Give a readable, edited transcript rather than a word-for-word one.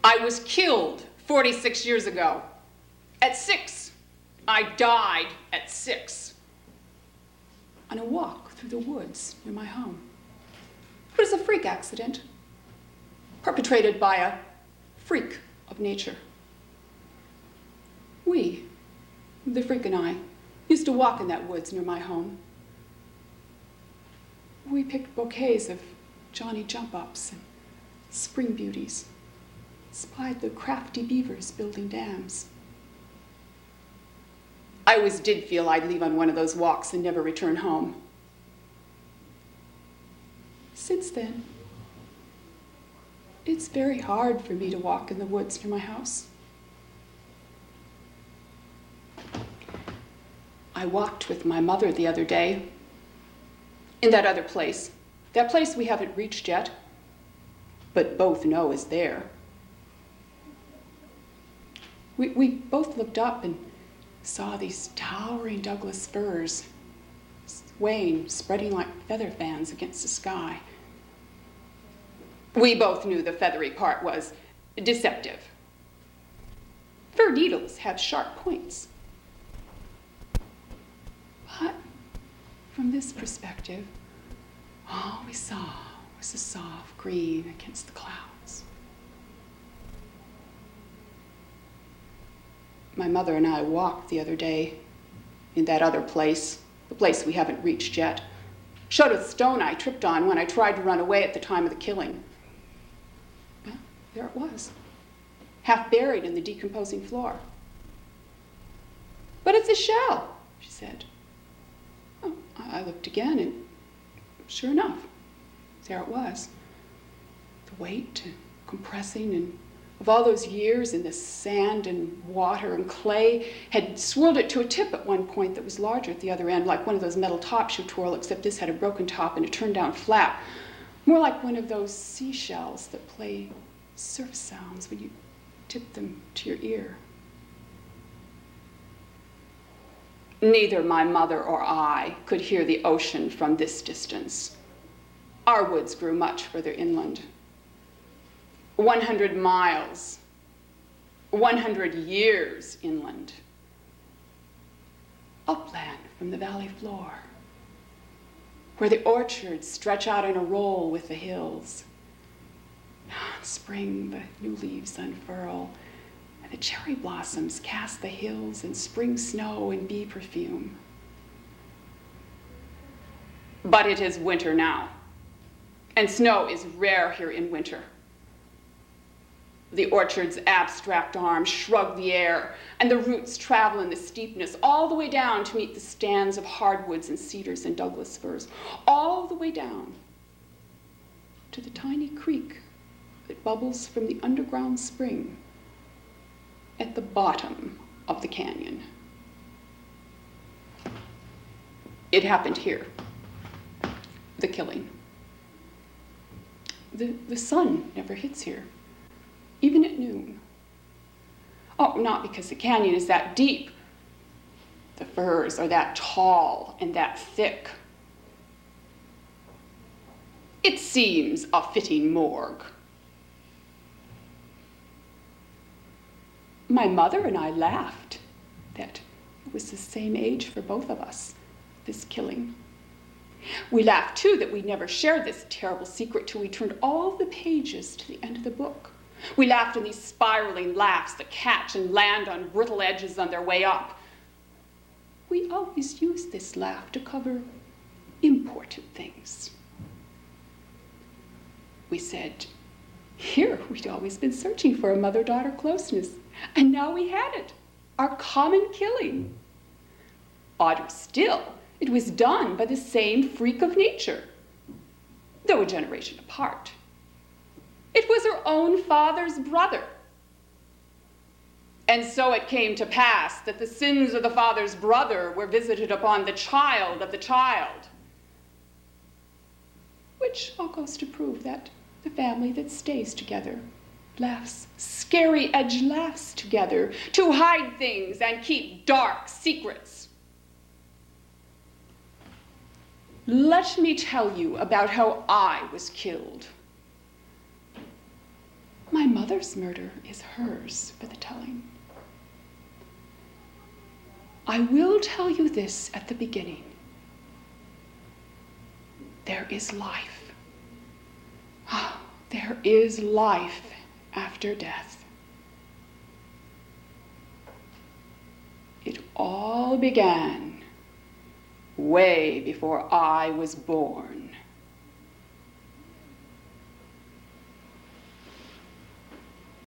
I was killed 46 years ago. At 6. I died at 6. On a walk through the woods near my home. It was a freak accident, perpetrated by a freak of nature. We, the freak and I, used to walk in that woods near my home. We picked bouquets of Johnny jump-ups and spring beauties, spied the crafty beavers building dams. I always did feel I'd leave on one of those walks and never return home. Since then, it's very hard for me to walk in the woods near my house. I walked with my mother the other day in that other place, that place we haven't reached yet, but both know is there. We both looked up and saw these towering Douglas firs swaying, spreading like feather fans against the sky. We both knew the feathery part was deceptive. Fir needles have sharp points. But from this perspective, all we saw was the soft green against the clouds. My mother and I walked the other day in that other place, the place we haven't reached yet. Showed a stone I tripped on when I tried to run away at the time of the killing. Well, there it was, half buried in the decomposing floor. But it's a shell, she said. Oh, I looked again, and sure enough, there it was. The weight compressing and of all those years in the sand and water and clay had swirled it to a tip at one point that was larger at the other end, like one of those metal tops you twirl, except this had a broken top and a turned down flap. More like one of those seashells that play surf sounds when you tip them to your ear. Neither my mother or I could hear the ocean from this distance. Our woods grew much further inland. 100 miles, 100 years inland. Upland from the valley floor, where the orchards stretch out in a roll with the hills. In spring, the new leaves unfurl, and the cherry blossoms cast the hills in spring snow and bee perfume. But it is winter now, and snow is rare here in winter. The orchard's abstract arms shrug the air, and the roots travel in the steepness all the way down to meet the stands of hardwoods and cedars and Douglas firs, all the way down to the tiny creek that bubbles from the underground spring at the bottom of the canyon. It happened here, the killing. The sun never hits here, even at noon. Oh, not because the canyon is that deep. The firs are that tall and that thick. It seems a fitting morgue. My mother and I laughed that it was the same age for both of us, this killing. We laughed, too, that we never shared this terrible secret till we turned all the pages to the end of the book. We laughed in these spiraling laughs that catch and land on brittle edges on their way up. We always used this laugh to cover important things. We said, here we'd always been searching for a mother-daughter closeness, and now we had it, our common killing. Odder still, it was done by the same freak of nature, though a generation apart. It was her own father's brother. And so it came to pass that the sins of the father's brother were visited upon the child of the child. Which all goes to prove that the family that stays together laughs scary edge laughs together to hide things and keep dark secrets. Let me tell you about how I was killed. My mother mother's murder is hers for the telling. I will tell you this at the beginning. There is life. There is life after death. It all began way before I was born.